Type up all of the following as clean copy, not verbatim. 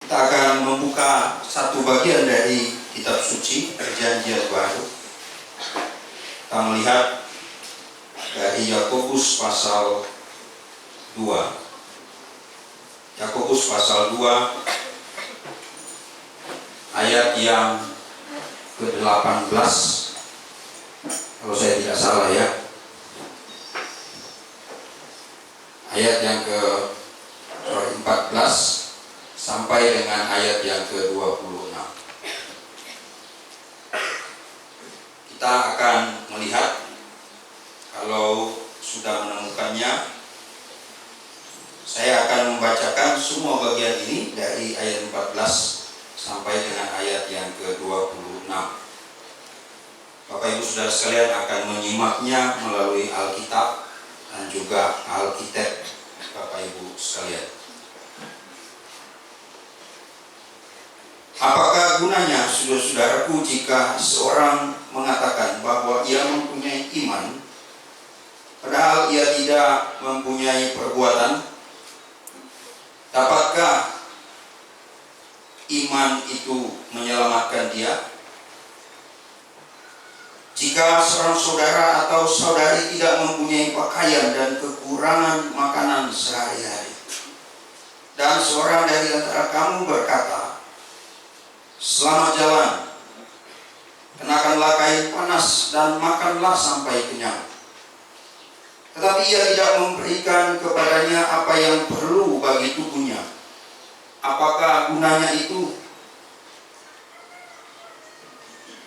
Kita akan membuka satu bagian dari kitab suci Perjanjian Baru. Kita melihat dari Yakobus pasal 2. Yakobus pasal 2 ayat yang ke-18, kalau saya tidak salah ya. Ayat yang ke-14 sampai dengan ayat yang ke-26. Kita akan melihat, kalau sudah menemukannya, saya akan membacakan semua bagian ini dari ayat 14 sampai dengan ayat yang ke-26. Bapak Ibu Saudara sekalian akan menyimaknya melalui Alkitab dan juga Alkitab Bapak Ibu sekalian. Apakah gunanya, saudara-saudaraku, jika seorang mengatakan bahwa ia mempunyai iman, padahal ia tidak mempunyai perbuatan? Dapatkah iman itu menyelamatkan dia? Jika seorang saudara atau saudari tidak mempunyai pakaian dan kekurangan makanan sehari-hari, dan seorang dari antara kamu berkata, "Selamat jalan, kenakanlah kain panas dan makanlah sampai kenyang," tetapi ia tidak memberikan kepadanya apa yang perlu bagi tubuhnya, apakah gunanya itu?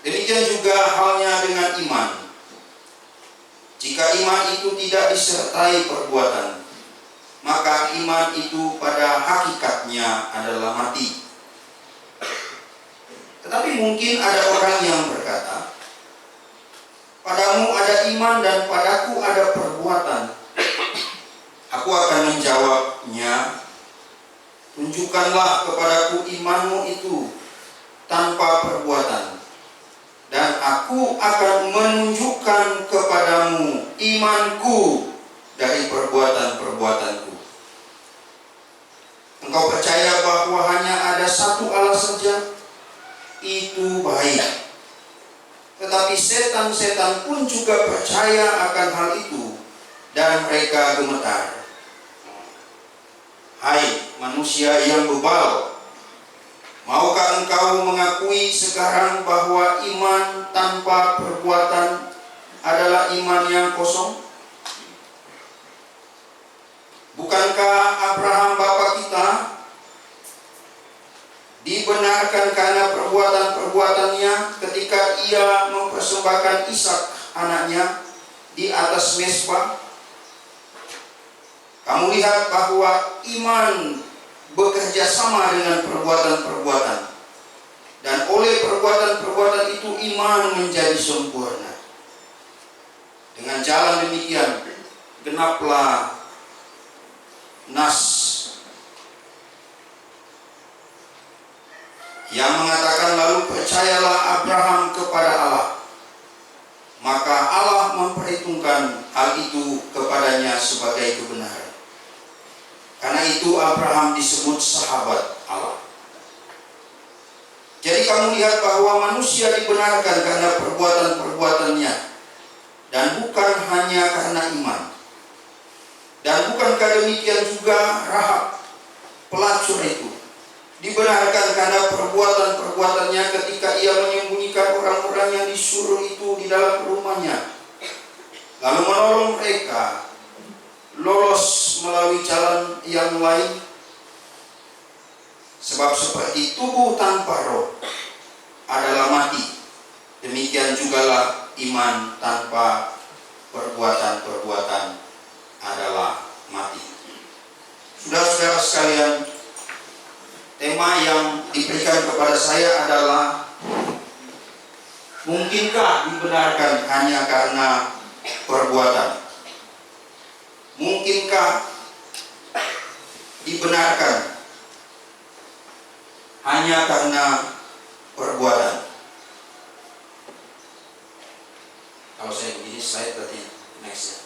Demikian juga halnya dengan iman. Jika iman itu tidak disertai perbuatan, maka iman itu pada hakikatnya adalah mati. Tetapi mungkin ada orang yang berkata, "Padamu ada iman dan padaku ada perbuatan." Aku akan menjawabnya, "Tunjukkanlah kepadaku imanmu itu tanpa perbuatan, dan aku akan menunjukkan kepadamu imanku dari perbuatan-perbuatanku." Engkau percaya bahwa hanya ada satu Allah saja? Itu baik. Tetapi setan-setan pun juga percaya akan hal itu, dan mereka gemetar. Hai manusia yang bebal, maukah engkau mengakui sekarang bahwa iman tanpa perbuatan adalah iman yang kosong? Bukankah Abraham bapa kita dibenarkan karena perbuatan-perbuatannya ketika ia mempersembahkan Ishak anaknya di atas mezbah? Kamu lihat bahwa iman bekerja sama dengan perbuatan-perbuatan, dan oleh perbuatan-perbuatan itu iman menjadi sempurna. Dengan jalan demikian genaplah nas yang mengatakan, "Lalu percayalah Abraham kepada Allah, maka Allah memperhitungkan hal itu kepadanya sebagai kebenaran." Karena itu Abraham disebut sahabat Allah. Jadi kamu lihat bahwa manusia dibenarkan karena perbuatan-perbuatannya, dan bukan hanya karena iman. Dan bukankah demikian juga Rahab, pelacur itu, dibenarkan karena perbuatan-perbuatannya ketika ia menyembunyikan orang-orang yang disuruh itu di dalam rumahnya, lalu menolong mereka lolos melalui jalan yang lain? Sebab seperti tubuh tanpa roh adalah mati, demikian jugalah iman tanpa perbuatan-perbuatan adalah mati. Saudara-saudara sekalian, tema yang diberikan kepada saya adalah, mungkinkah dibenarkan hanya karena perbuatan? Mungkinkah dibenarkan hanya karena perbuatan? Kalau saya begini, slide berarti next ya.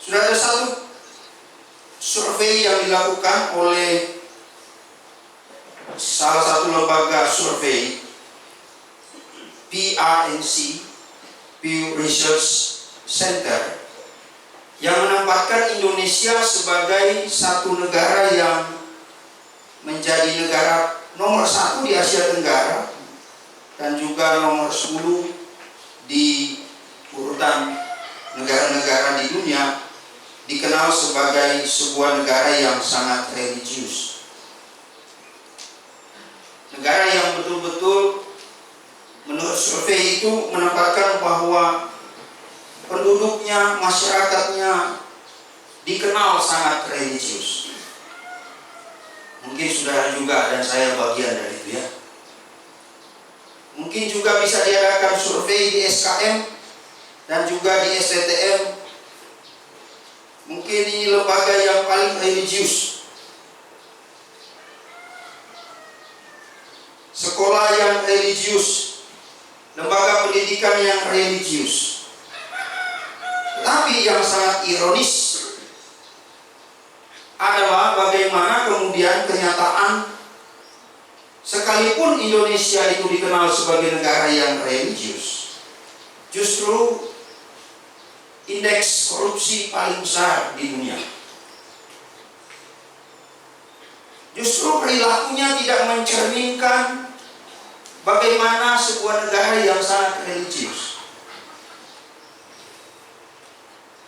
Sudah ada satu survei yang dilakukan oleh salah satu lembaga survei PRNC, Pew Research Center, yang menempatkan Indonesia sebagai satu negara yang menjadi negara nomor 1 di Asia Tenggara dan juga nomor 10 di urutan negara-negara di dunia, dikenal sebagai sebuah negara yang sangat religius. Negara yang betul-betul menurut survei itu menempatkan bahwa penduduknya, masyarakatnya dikenal sangat religius. Mungkin saudara juga dan saya bagian dari itu ya. Mungkin juga bisa diadakan survei di SKM dan juga di STTM. Mungkin ini lembaga yang paling religius, sekolah yang religius, lembaga pendidikan yang religius. Tapi yang sangat ironis adalah bagaimana kemudian kenyataan, sekalipun Indonesia itu dikenal sebagai negara yang religius, justru indeks korupsi paling besar di dunia. Justru perilakunya tidak mencerminkan bagaimana sebuah negara yang sangat religius.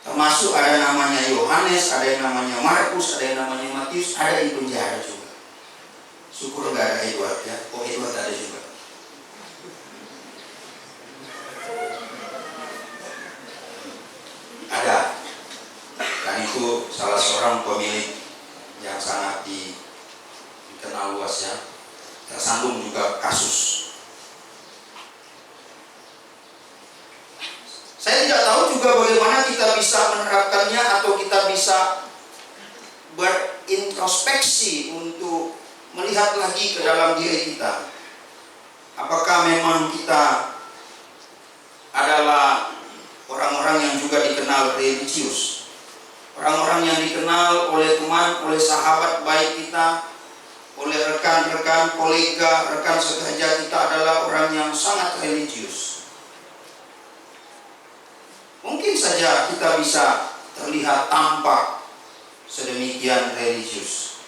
Termasuk ada namanya Yohanes, ada yang namanya Markus, ada yang namanya Matius, ada di penjara juga. Syukur nggak ada Edward ya. Oh, Edward ada juga. Ada. Dan itu salah seorang pemilik yang sangat dikenal luas ya. Tersandung juga kasus. Saya tidak tahu juga bagaimana kita bisa menerapkannya atau kita bisa berintrospeksi untuk melihat lagi ke dalam diri kita. Apakah memang kita adalah orang-orang yang juga dikenal religius, orang-orang yang dikenal oleh teman, oleh sahabat baik kita, oleh rekan-rekan, kolega, rekan sekerja kita adalah orang yang sangat religius. Mungkin saja kita bisa terlihat tampak sedemikian religius.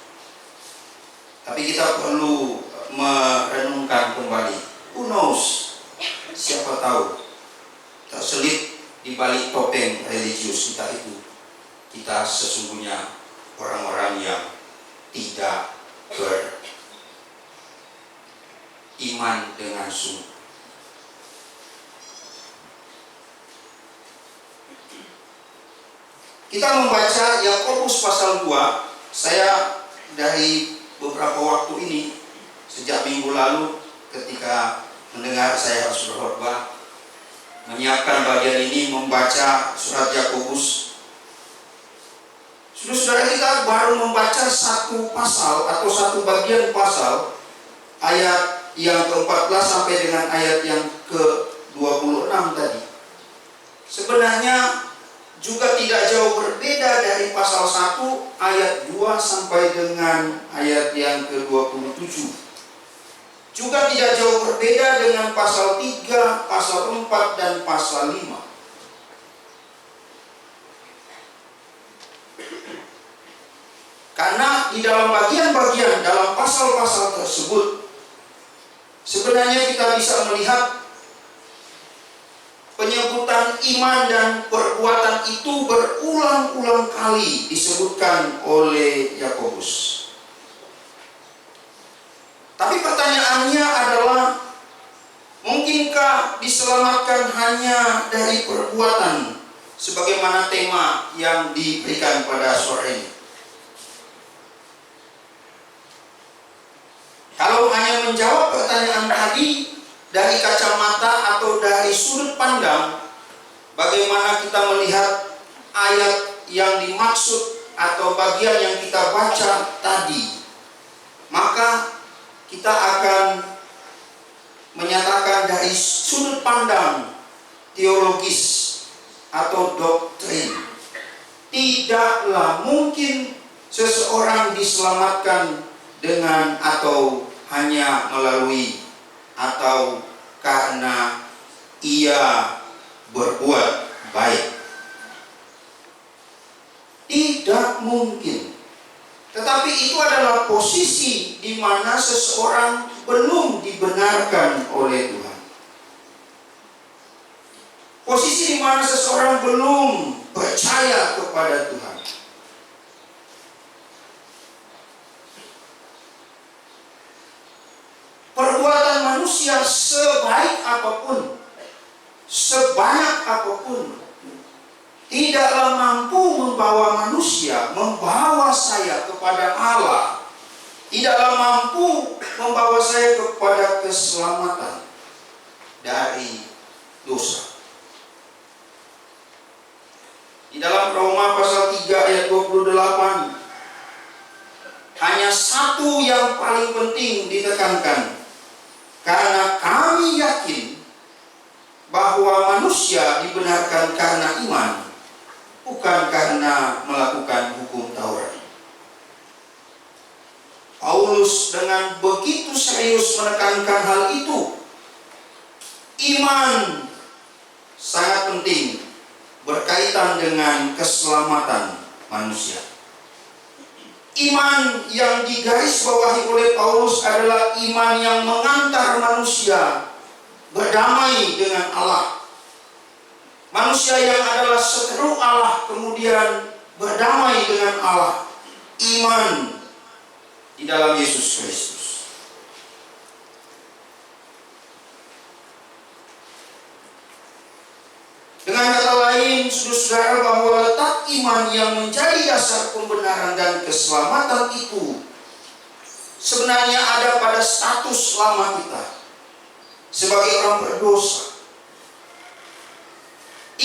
Tapi kita perlu merenungkan kembali. Who knows? Siapa tahu terselip di balik topeng religius kita itu, kita sesungguhnya orang-orang yang tidak beriman dengan sungguh. Kita membaca Yakobus pasal 2. Saya dari beberapa waktu ini, sejak minggu lalu ketika mendengar saya harus berkhotbah, menyiapkan bagian ini, membaca surat Yakobus. Saudara kita baru membaca satu pasal atau satu bagian pasal, ayat yang ke-14 sampai dengan ayat yang ke-26 tadi. Sebenarnya juga tidak jauh berbeda dari pasal 1 ayat 2 sampai dengan ayat yang ke-27. Juga tidak jauh berbeda dengan pasal 3, pasal 4, dan pasal 5. Karena di dalam bagian-bagian dalam pasal-pasal tersebut, sebenarnya kita bisa melihat penyebutan iman dan perbuatan itu berulang-ulang kali disebutkan oleh Yakobus. Tapi pertanyaannya adalah, mungkinkah diselamatkan hanya dari perbuatan sebagaimana tema yang diberikan pada sore ini? Kalau hanya menjawab pertanyaan tadi dari kacamata atau dari sudut pandang bagaimana kita melihat ayat yang dimaksud atau bagian yang kita baca tadi, maka kita akan menyatakan dari sudut pandang teologis atau doktrin, tidaklah mungkin seseorang diselamatkan dengan atau hanya melalui atau karena ia berbuat baik. Tidak mungkin. Tetapi itu adalah posisi di mana seseorang belum dibenarkan oleh Tuhan. Posisi di mana seseorang belum percaya kepada Tuhan. Perbuatan manusia sebaik apapun, sebanyak apapun, tidaklah mampu membawa manusia, membawa saya kepada Allah. Tidaklah mampu membawa saya kepada keselamatan dari dosa. Di dalam Roma pasal 3 ayat 28, hanya satu yang paling penting ditekankan. Karena kami yakin bahwa manusia dibenarkan karena iman, bukan karena melakukan hukum Taurat. Paulus dengan begitu serius menekankan hal itu. Iman sangat penting berkaitan dengan keselamatan manusia. Iman yang digarisbawahi oleh Paulus adalah iman yang mengantar manusia berdamai dengan Allah. Manusia yang adalah seteru Allah kemudian berdamai dengan Allah. Iman di dalam Yesus Kristus. Dengan kata lain, saudara-saudara, bahwa letak iman yang menjadi dasar pembenaran dan keselamatan itu sebenarnya ada pada status lama kita sebagai orang berdosa.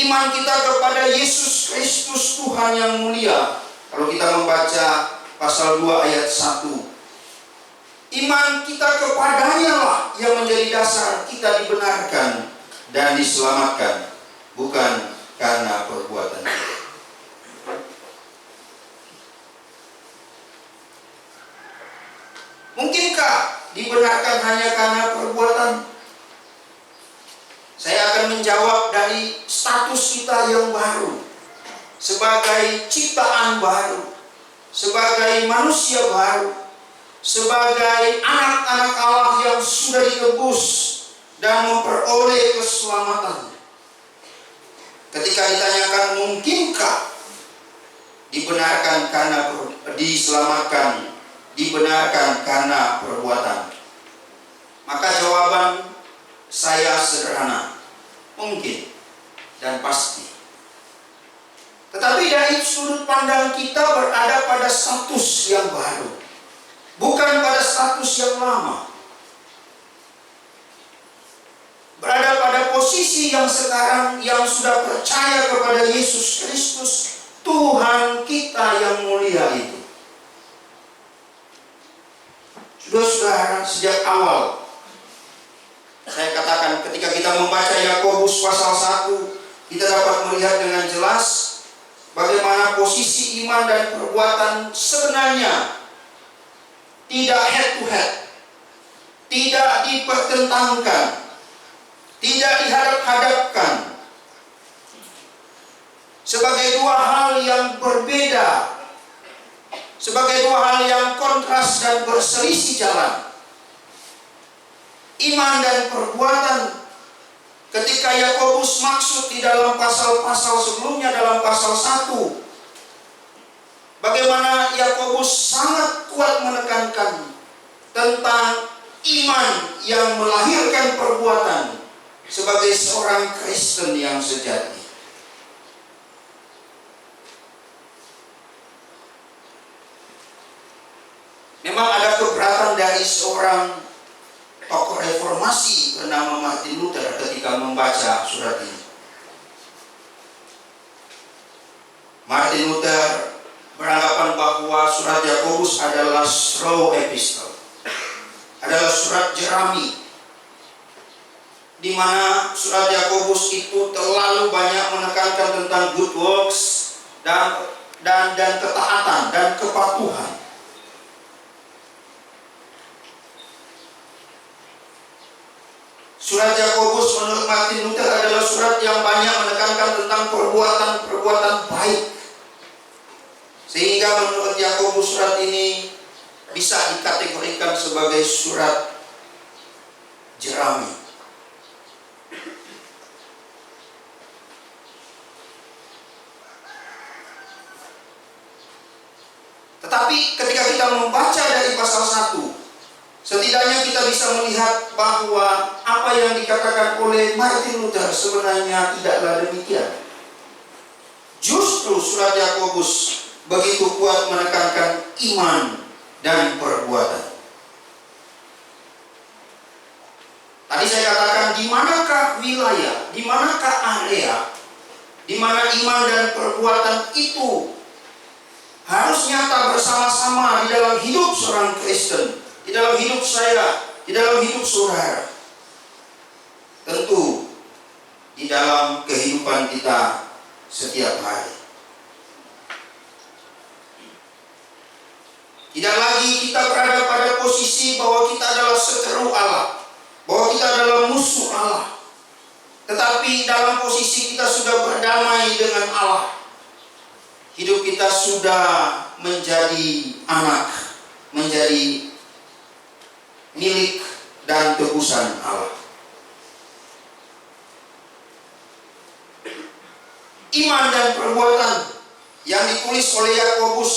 Iman kita kepada Yesus Kristus Tuhan yang mulia. Kalau kita membaca pasal 2 ayat 1, iman kita kepadanya lah yang menjadi dasar kita dibenarkan dan diselamatkan, bukan karena perbuatan kita. Mungkinkah dibenarkan hanya karena perbuatan? Saya akan menjawab dari status kita yang baru, sebagai ciptaan baru, sebagai manusia baru, sebagai anak-anak Allah yang sudah ditebus dan memperoleh keselamatan. Ketika ditanyakan mungkinkah dibenarkan karena diselamatkan, dibenarkan karena perbuatan, maka jawaban saya sederhana, mungkin dan pasti. Tetapi dari sudut pandang kita berada pada status yang baru, bukan pada status yang lama. Berada pada posisi yang sekarang, yang sudah percaya kepada Yesus Kristus, Tuhan kita yang mulia itu. Saudara-saudara, sejak awal saya katakan, ketika kita membaca Yakobus pasal 1, kita dapat melihat dengan jelas bagaimana posisi iman dan perbuatan sebenarnya tidak head to head, tidak dipertentangkan, tidak dihadap-hadapkan, sebagai dua hal yang berbeda, sebagai dua hal yang kontras dan berselisih jalan. Iman dan perbuatan, ketika Yakobus maksud di dalam pasal-pasal sebelumnya, dalam pasal 1, bagaimana Yakobus sangat kuat menekankan tentang iman yang melahirkan perbuatan sebagai seorang Kristen yang sejati. Memang ada keberatan dari seorang tokoh reformasi bernama Martin Luther ketika membaca surat ini. Martin Luther beranggapan bahwa surat Yakobus adalah slow epistle, adalah surat jerami, di mana surat Yakobus itu terlalu banyak menekankan tentang good works dan ketaatan dan kepatuhan. Surat Yakobus menurut Martin Luther adalah surat yang banyak menekankan tentang perbuatan-perbuatan baik. Sehingga menurut Yakobus surat ini bisa dikategorikan sebagai surat jerami. Tetapi ketika kita membaca dari pasal 1, setidaknya kita bisa melihat bahwa apa yang dikatakan oleh Martin Luther sebenarnya tidaklah demikian. Justru surat Yakobus begitu kuat menekankan iman dan perbuatan. Tadi saya katakan, di manakah wilayah, di manakah area, di mana iman dan perbuatan itu harus nyata bersama-sama di dalam hidup seorang Kristen, di dalam hidup saya, di dalam hidup saudara. Tentu di dalam kehidupan kita setiap hari. Tidak lagi kita berada pada posisi bahwa kita adalah seteru Allah, bahwa kita adalah musuh Allah. Tetapi dalam posisi kita sudah berdamai dengan Allah. Hidup kita sudah menjadi anak, menjadi milik dan tebusan Allah. Iman dan perbuatan yang ditulis oleh Yakobus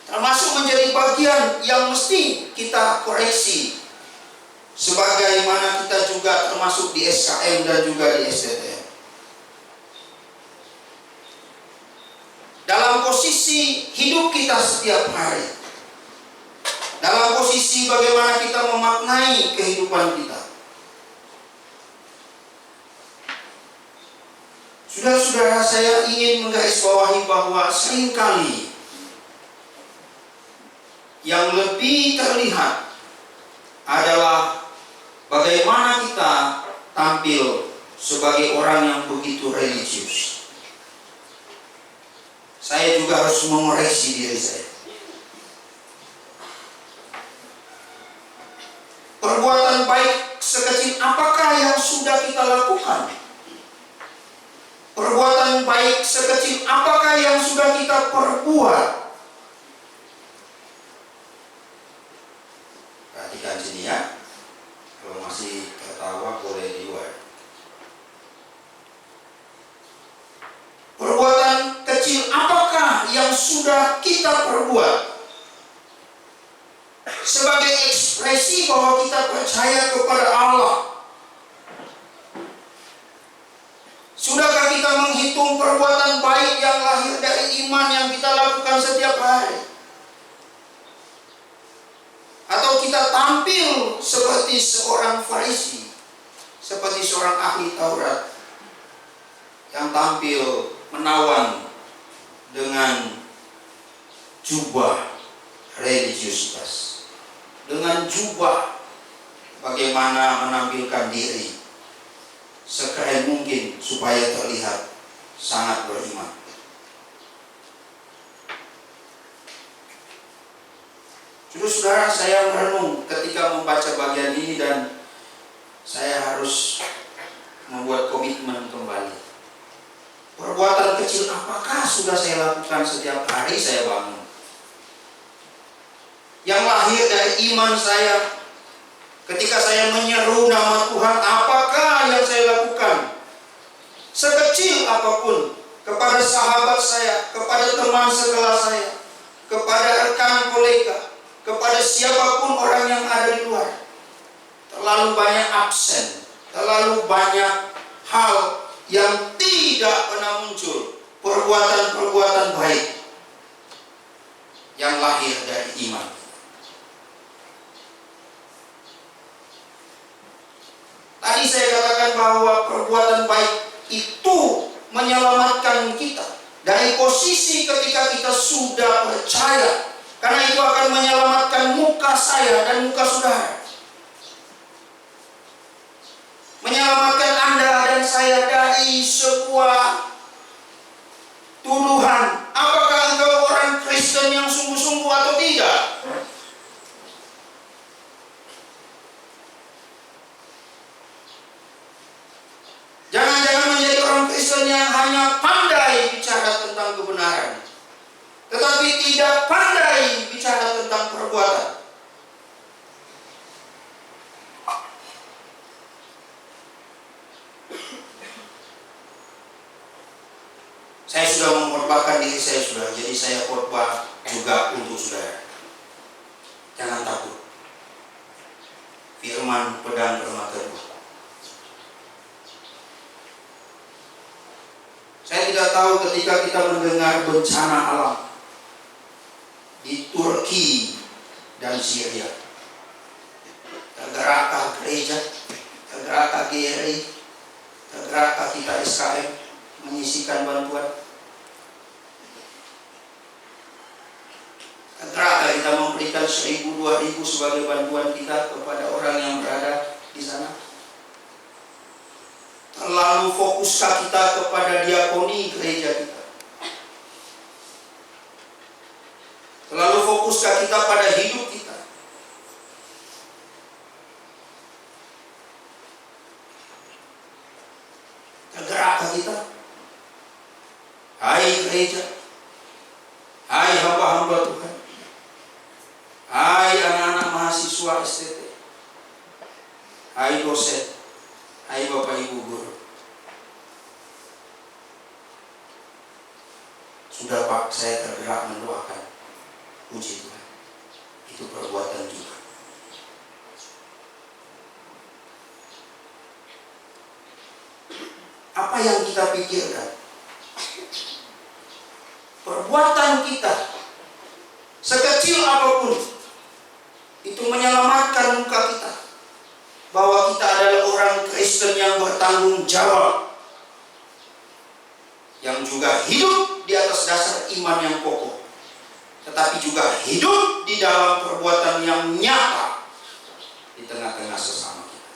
termasuk menjadi bagian yang mesti kita koreksi, sebagaimana kita juga termasuk di SKM dan juga di STTM. Dalam posisi hidup kita setiap hari, dalam posisi bagaimana kita memaknai kehidupan kita. Saudara-saudara, saya ingin menggarisbawahi bahwa seringkali yang lebih terlihat adalah bagaimana kita tampil sebagai orang yang begitu religius. Saya juga harus mengoreksi diri saya. Perbuatan baik sekecil apakah yang sudah kita lakukan? Perbuatan baik sekecil apakah yang sudah kita perbuat? Perhatikan sini ya. Kalau masih tertawa boleh di luar. Perbuatan kecil apakah yang sudah kita perbuat sebagai ekspresi bahwa kita percaya kepada Allah? Sudahkah kita menghitung perbuatan baik yang lahir dari iman yang kita lakukan setiap hari? Atau kita tampil seperti seorang Farisi, seperti seorang ahli Taurat yang tampil menawan dengan jubah religiusitas, dengan jubah bagaimana menampilkan diri sekeren mungkin supaya terlihat sangat beriman. Saudara, saya merenung ketika membaca bagian ini dan saya harus membuat komitmen kembali. Perbuatan kecil apakah sudah saya lakukan setiap hari saya bangun? Yang lahir dari iman saya, ketika saya menyeru nama Tuhan, apakah yang saya lakukan? Sekecil apapun, kepada sahabat saya, kepada teman sekelas saya, kepada rekan kolega, kepada siapapun orang yang ada di luar. Terlalu banyak absen, terlalu banyak hal yang tidak pernah muncul, perbuatan-perbuatan baik yang lahir dari iman. Tadi saya katakan bahwa perbuatan baik itu menyelamatkan kita dari posisi ketika kita sudah percaya, karena itu akan menyelamatkan muka saya dan muka saudara, menyelamatkan Anda dan saya dari sebuah tuduhan, apakah engkau orang Kristen yang sungguh-sungguh atau tidak. hanya pandai bicara tentang kebenaran, tetapi tidak pandai bicara tentang perbuatan. Saya sudah mengorbankan diri saya sudah, jadi saya khotbah juga untuk saudara. Jangan takut. Firman pedang bermata dua. Saya tidak tahu ketika kita mendengar bencana alam di Turki dan Syria, tergerakkah gereja, tergerakkah GRI, tergerakkah kita SKM menyisikan bantuan? Tergerakkah kita memberikan 1.000, 2.000 sebagai bantuan kita kepada orang yang berada di sana? Terlalu fokuskah kita kepada diakoni gereja kita? Terlalu fokuskah kita pada hidup kita? Tergerakkah kita? Hai gereja, hai hamba-hamba Tuhan, hai anak-anak mahasiswa STT, hai dosen, hai Bapak Ibu guru. Sudah Pak, saya tergerak mendoakan. Puji Tuhan. Itu perbuatan juga. Apa yang kita pikirkan? Perbuatan kita, sekecil apapun, itu menyelamatkan muka kita. Bahwa kita adalah orang Kristen yang bertanggung jawab, yang juga hidup di atas dasar iman yang kokoh, tetapi juga hidup di dalam perbuatan yang nyata di tengah-tengah sesama kita.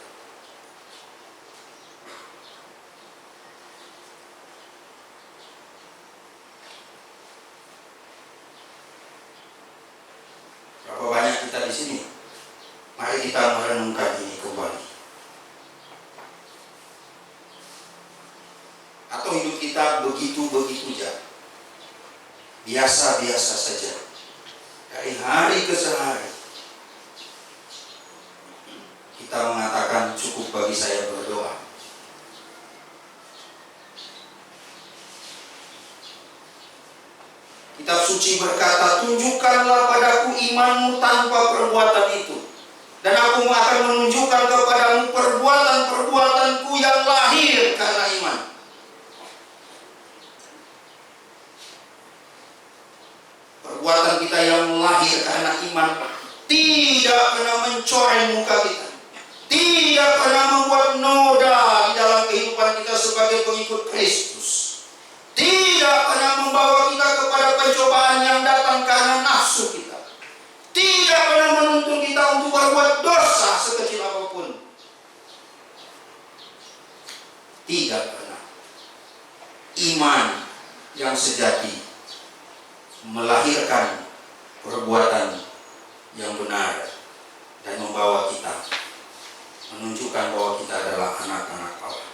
Berapa banyak kita di sini? Mari kita merenungkan ini kembali. Atau hidup kita begitu-begitu saja, biasa-biasa saja, dari hari ke hari. Kita mengatakan cukup bagi saya berdoa. Kitab suci berkata, tunjukkanlah padaku imanmu tanpa perbuatan itu, dan aku akan menunjukkan kepadamu perbuatan-perbuatanku yang lahir karena iman. Perbuatan kita yang lahir karena iman tidak pernah mencoreng muka kita, tidak pernah membuat noda di dalam kehidupan kita sebagai pengikut Kristus, tidak pernah membawa kita kepada pencobaan yang datang karena nafsu kita, tidak pernah menuntun kita untuk berbuat dosa sekecil apapun. Tidak pernah. Iman yang sejati melahirkan perbuatan yang benar dan membawa kita menunjukkan bahwa kita adalah anak-anak Allah.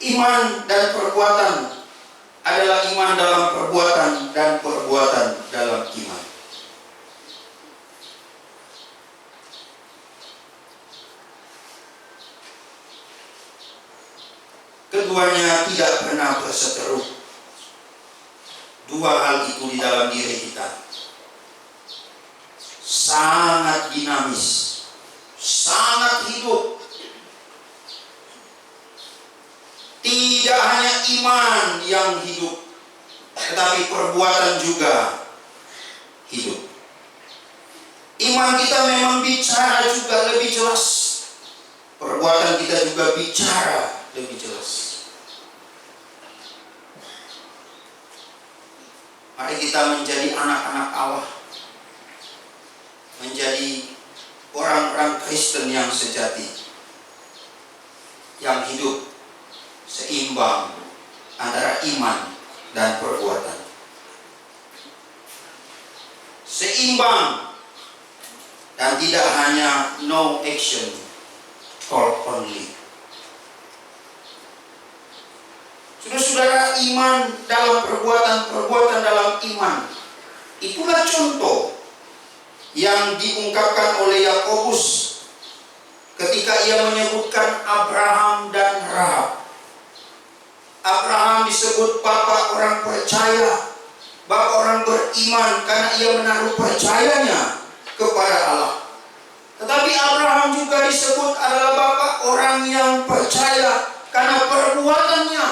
Iman dan perbuatan adalah iman dalam perbuatan dan perbuatan dalam iman. Keduanya tidak pernah berseteru. Dua hal itu di dalam diri kita sangat dinamis, sangat hidup. Tidak hanya iman yang hidup, tetapi perbuatan juga hidup. Iman kita memang bicara juga lebih jelas, perbuatan kita juga bicara lebih jelas. Mari kita menjadi anak-anak Allah, menjadi orang-orang Kristen yang sejati, yang hidup seimbang antara iman dan perbuatan. Seimbang dan tidak hanya no action, talk only. Saudara-saudara, iman dalam perbuatan dalam iman, itulah contoh yang diungkapkan oleh Yakobus ketika ia menyebutkan Abraham dan Rahab. Abraham disebut bapa orang percaya, bapa orang beriman, karena ia menaruh percayanya kepada Allah. Tetapi Abraham juga disebut adalah bapa orang yang percaya karena perbuatannya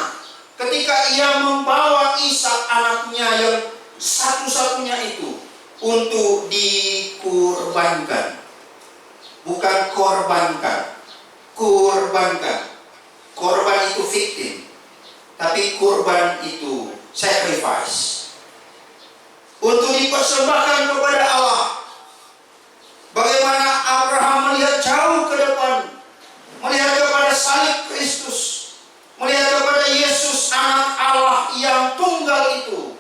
ketika ia membawa Ishak anaknya yang satu-satunya itu untuk dikurbankan. Bukan korbankan, kurbankan. Korban itu victim, tapi kurban itu sacrifice. Untuk dipersembahkan kepada Allah. Bagaimana Abraham melihat jauh ke depan, melihat kepada salib Kristus, melihat kepada Yesus anak Allah yang tunggal itu,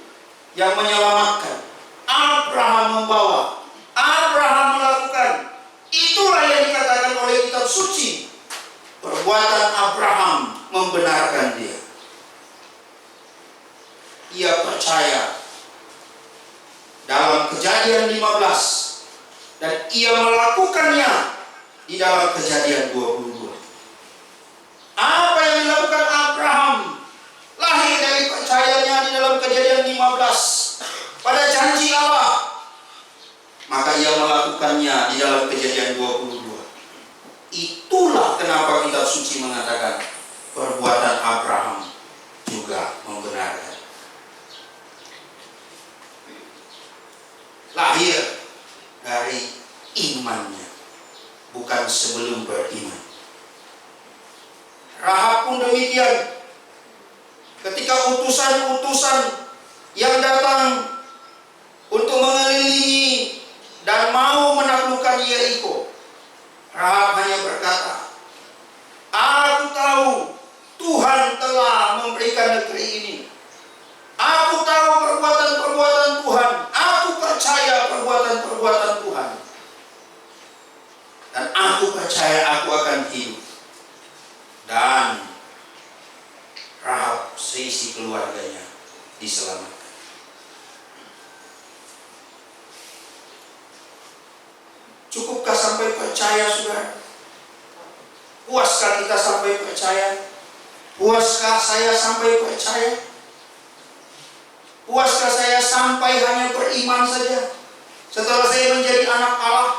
yang menyelamatkan. Abraham membawa, Abraham melakukan. Itulah yang dikatakan oleh kitab suci. Perbuatan Abraham membenarkan dia. Ia percaya dalam Kejadian 15 dan ia melakukannya di dalam Kejadian 22. Apa yang dilakukan Abraham lahir dari percayanya di dalam Kejadian 15 pada janji Allah. Maka ia melakukannya di dalam Kejadian 22. Itulah kenapa kitab suci mengatakan perbuatan Abraham juga membenarkan. Lahir dari imannya, bukan sebelum beriman. Rahab pun demikian. Ketika utusan-utusan yang datang untuk mengelilingi dan mau menaklukkan Yeriko, Rahab hanya berkata, aku tahu Tuhan telah memberikan negeri ini. Aku tahu perbuatan-perbuatan Tuhan. Aku percaya perbuatan-perbuatan Tuhan. Dan aku percaya aku akan hidup. Dan Rahab seisi keluarganya diselamatkan. Cukupkah sampai percaya, saudara? Puaskah kita sampai percaya? Puaskah saya sampai percaya? Puaskah saya sampai hanya beriman saja? Setelah saya menjadi anak Allah,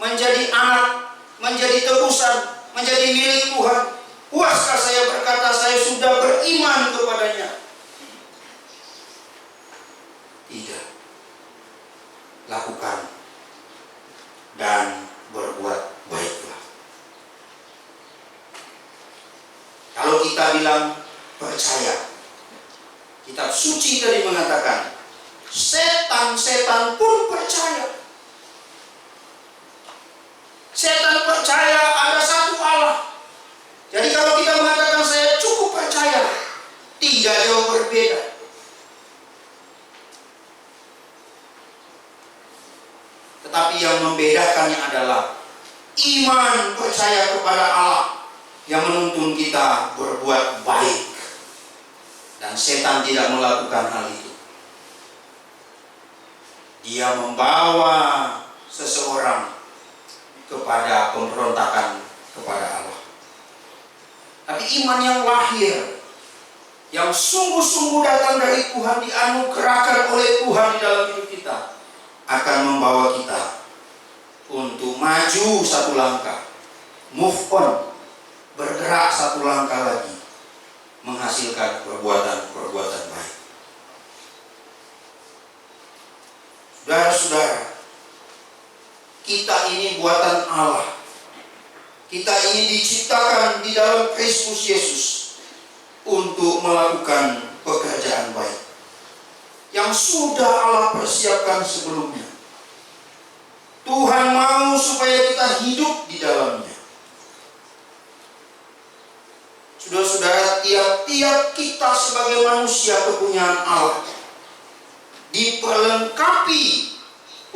menjadi anak, menjadi tebusan, menjadi milik Tuhan, puaskah saya berkata saya sudah beriman kepadanya? Tidak. Lakukan dan berbuat baiklah. Kalau kita bilang percaya, kitab suci tadi mengatakan setan-setan pun percaya. Setan percaya ada satu Allah. Jadi kalau kita mengatakan saya cukup percaya, tidak jauh berbeda. Tetapi yang membedakannya adalah iman percaya kepada Allah yang menuntun kita berbuat baik. Dan setan tidak melakukan hal itu. Dia membawa seseorang kepada pemberontakan kepada Allah. Tapi iman yang lahir, yang sungguh-sungguh datang dari Tuhan, dianugerahkan oleh Tuhan di dalam hidup kita, akan membawa kita untuk maju satu langkah, move on, bergerak satu langkah lagi, menghasilkan perbuatan-perbuatan baik. Saudara-saudara, kita ini buatan Allah. Kita ini diciptakan di dalam Kristus Yesus untuk melakukan pekerjaan baik yang sudah Allah persiapkan sebelumnya. Tuhan mau supaya kita hidup di dalamnya. Saudara-saudara, tiap-tiap kita sebagai manusia kepunyaan Allah diperlengkapi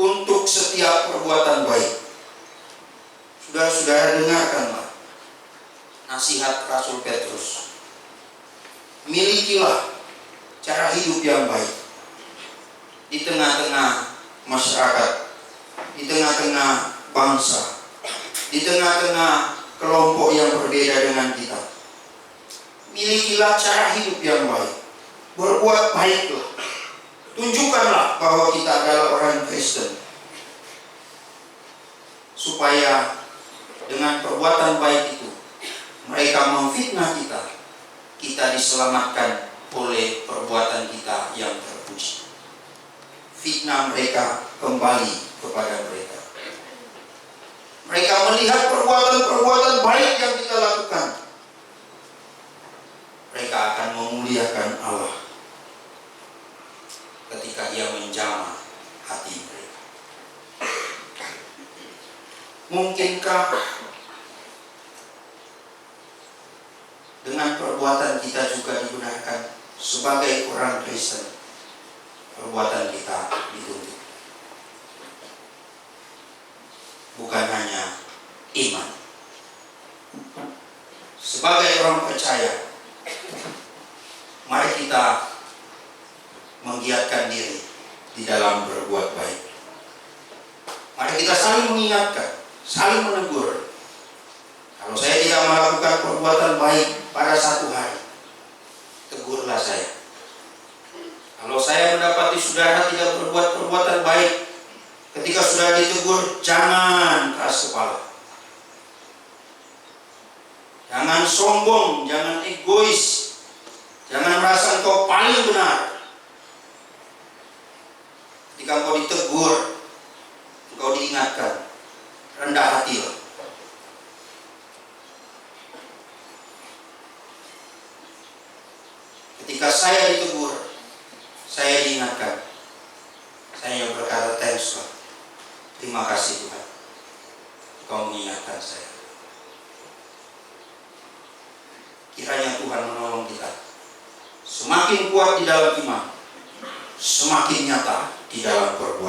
untuk setiap perbuatan baik. Saudara-saudara, dengarkanlah nasihat Rasul Petrus. Milikilah cara hidup yang baik di tengah-tengah masyarakat, di tengah-tengah bangsa, di tengah-tengah kelompok yang berbeda dengan kita. Milikilah cara hidup yang baik, berbuat baiklah, tunjukkanlah bahwa kita adalah orang Kristen, supaya dengan perbuatan baik itu mereka memfitnah kita, kita diselamatkan oleh perbuatan kita yang terpuji. Fitnah mereka kembali kepada mereka. Mereka melihat perbuatan-perbuatan baik yang kita lakukan, mereka akan memuliakan Allah ketika Ia menjamah hati mereka. Mungkinkah dengan perbuatan kita juga digunakan sebagai orang Kristen, perbuatan kita dituntut, bukan hanya iman. Sebagai orang percaya, mari kita menggiatkan diri di dalam berbuat baik. Mari kita saling mengingatkan, saling menegur. Kalau saya tidak melakukan perbuatan baik pada satu hari, tegurlah saya. Kalau saya mendapati saudara tidak berbuat perbuatan baik, ketika sudah ditegur, jangan keras kepala. Jangan sombong, jangan egois, jangan merasa engkau paling benar. Ketika engkau ditegur, engkau diingatkan, rendah hatilah. Ketika saya ditegur, saya diingatkan, saya berkata, thanks God, terima kasih Tuhan, Engkau mengingatkan saya. Kiranya Tuhan menolong kita semakin kuat di dalam iman, semakin nyata di dalam perbuatan.